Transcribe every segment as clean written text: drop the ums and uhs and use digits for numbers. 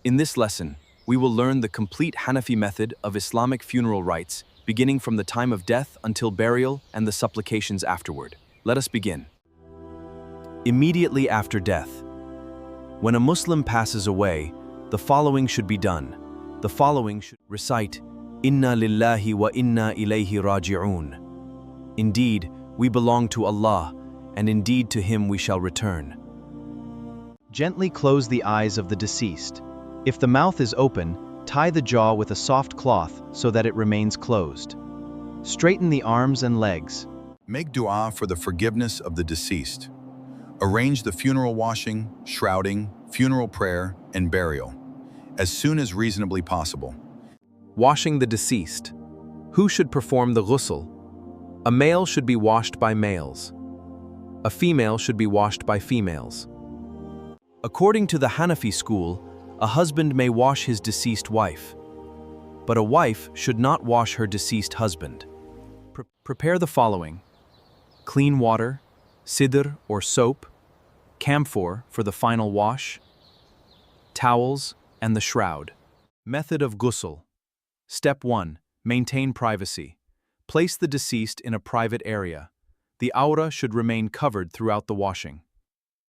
In this lesson, we will learn the complete Hanafi method of Islamic funeral rites, beginning from the time of death until burial and the supplications afterward. Let us begin. Immediately after death. When a Muslim passes away, the following should be done. The following should recite, Inna lillahi wa inna ilayhi raji'un. Indeed, we belong to Allah, and indeed to Him we shall return. Gently close the eyes of the deceased. If the mouth is open, tie the jaw with a soft cloth so that it remains closed. Straighten the arms and legs. Make dua for the forgiveness of the deceased. Arrange the funeral washing, shrouding, funeral prayer, and burial, as soon as reasonably possible. Washing the deceased. Who should perform the ghusl? A male should be washed by males. A female should be washed by females. According to the Hanafi School, a husband may wash his deceased wife, but a wife should not wash her deceased husband. Prepare the following: clean water, sidr or soap, camphor for the final wash, towels, and the shroud. Method of ghusl. Step 1. Maintain privacy. Place the deceased in a private area. The aura should remain covered throughout the washing.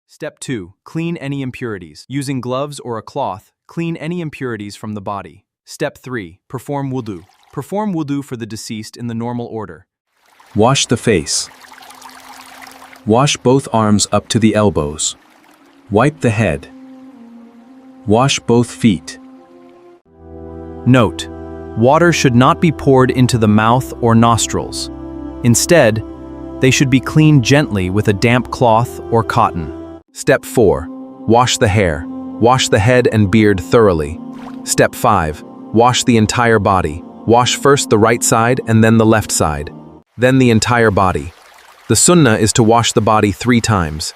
Step 2. Clean any impurities. Using gloves or a cloth, clean any impurities from the body. Step 3. Perform wudu. Perform wudu for the deceased in the normal order. Wash the face. Wash both arms up to the elbows. Wipe the head. Wash both feet. Note: water should not be poured into the mouth or nostrils. Instead, they should be cleaned gently with a damp cloth or cotton. Step 4. Wash the hair. Wash the head and beard thoroughly. Step 5. Wash the entire body. Wash first the right side and then the left side. Then the entire body. The sunnah is to wash the body 3 times.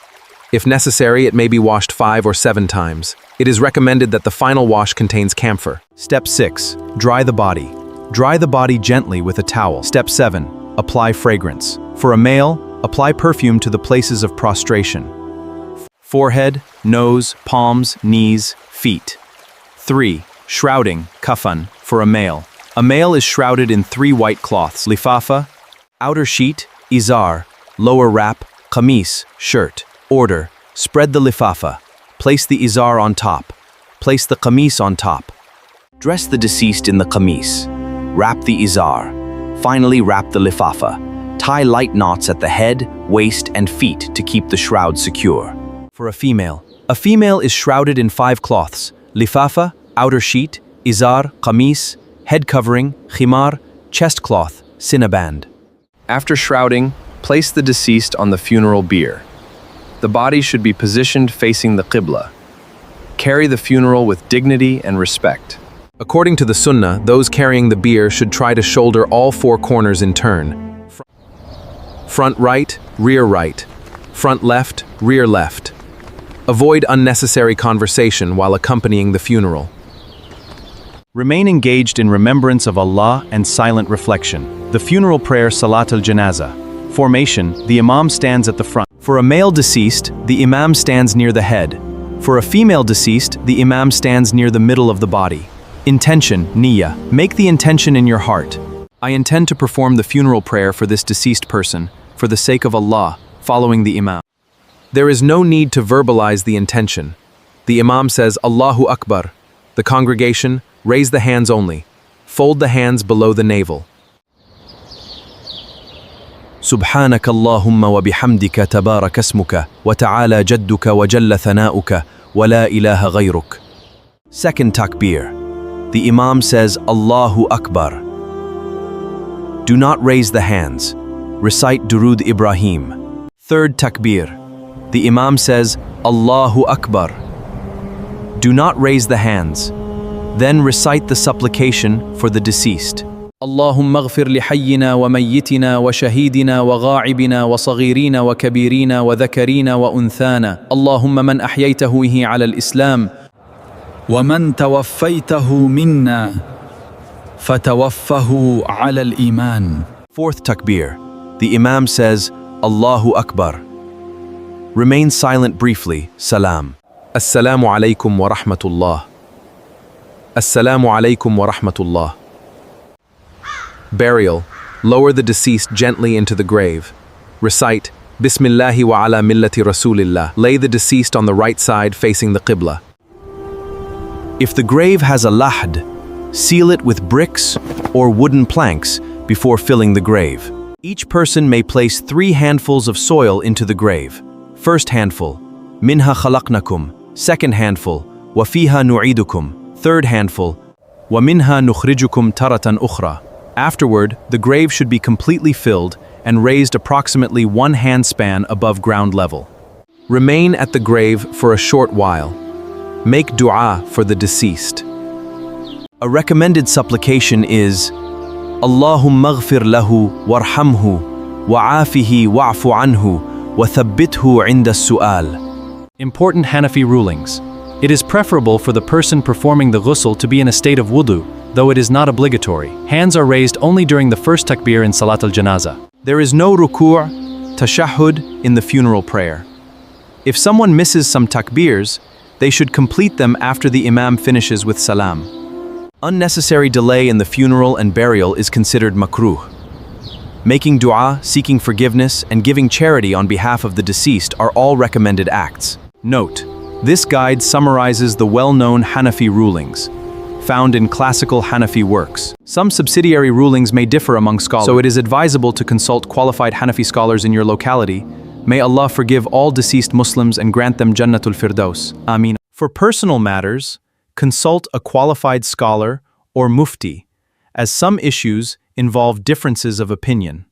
If necessary, it may be washed 5 or 7 times. It is recommended that the final wash contains camphor. Step 6. Dry the body. Dry the body gently with a towel. Step 7. Apply fragrance. For a male, apply perfume to the places of prostration: forehead, nose, palms, knees, feet. 3. Shrouding, kafan, for a male. A male is shrouded in 3 white cloths: lifafa, outer sheet, izar, lower wrap, qamis, shirt. Order: spread the lifafa. Place the izar on top. Place the qamis on top. Dress the deceased in the qamis. Wrap the izar. Finally, wrap the lifafa. Tie light knots at the head, waist, and feet to keep the shroud secure. For a female is shrouded in 5 cloths: lifafa, outer sheet, izar, qamis, head covering, khimar, chest cloth, sinaband. After shrouding, place the deceased on the funeral bier. The body should be positioned facing the Qiblah. Carry the funeral with dignity and respect. According to the Sunnah, those carrying the bier should try to shoulder all 4 corners in turn. Front right, rear right. Front left, rear left. Avoid unnecessary conversation while accompanying the funeral. Remain engaged in remembrance of Allah and silent reflection. The funeral prayer Salat al-Janazah. Formation: the Imam stands at the front. For a male deceased, the Imam stands near the head. For a female deceased, the Imam stands near the middle of the body. Intention, Niyyah. Make the intention in your heart. I intend to perform the funeral prayer for this deceased person, for the sake of Allah, following the Imam. There is no need to verbalize the intention. The Imam says, Allahu Akbar. The congregation, raise the hands only. Fold the hands below the navel. سبحانك اللهم وبحمدك تبارك اسمك وتعالى جدك وجل ثناؤك ولا إله غيرك. Second Takbir. The Imam says, Allahu Akbar. Do not raise the hands. Recite Durood Ibrahim. Third Takbir. The Imam says, Allahu Akbar. Do not raise the hands. Then recite the supplication for the deceased. اللهم اغفر لحينا وميتنا وشهيدنا وغائبنا وصغيرنا وكبيرنا وذكرنا وأنثانا اللهم من أحييته على الإسلام ومن توفيته منا فتوفه على الإيمان. Fourth Takbir. The Imam says, Allahu Akbar. Remain silent briefly, Salam. Assalamu alaikum wa rahmatullah. Assalamu alaikum wa rahmatullah. Burial. Lower the deceased gently into the grave. Recite, Bismillahi wa ala millati Rasulillah. Lay the deceased on the right side facing the Qiblah. If the grave has a lahd, seal it with bricks or wooden planks before filling the grave. Each person may place 3 handfuls of soil into the grave. First handful, Minha khalaqnakum. Second handful, Wa fiha nu'idukum. Third handful, Wa minha nukhrijukum taratan ukhra. Afterward, the grave should be completely filled and raised approximately 1 handspan above ground level. Remain at the grave for a short while. Make dua for the deceased. A recommended supplication is, Allahumma ghfir lahu warhamhu wa'afihi wa'fu anhu wa thabbithu 'inda as-su'al. Important Hanafi rulings. It is preferable for the person performing the ghusl to be in a state of wudu, though it is not obligatory. Hands are raised only during the first takbir in Salat al-Janazah. There is no ruku', tashahhud in the funeral prayer. If someone misses some takbirs, they should complete them after the imam finishes with salam. Unnecessary delay in the funeral and burial is considered makruh. Making dua, seeking forgiveness, and giving charity on behalf of the deceased are all recommended acts. Note, this guide summarizes the well-known Hanafi rulings, found in classical Hanafi works. Some subsidiary rulings may differ among scholars, so it is advisable to consult qualified Hanafi scholars in your locality. May Allah forgive all deceased Muslims and grant them Jannatul Firdaus. Ameen. For personal matters, consult a qualified scholar or mufti, as some issues involve differences of opinion.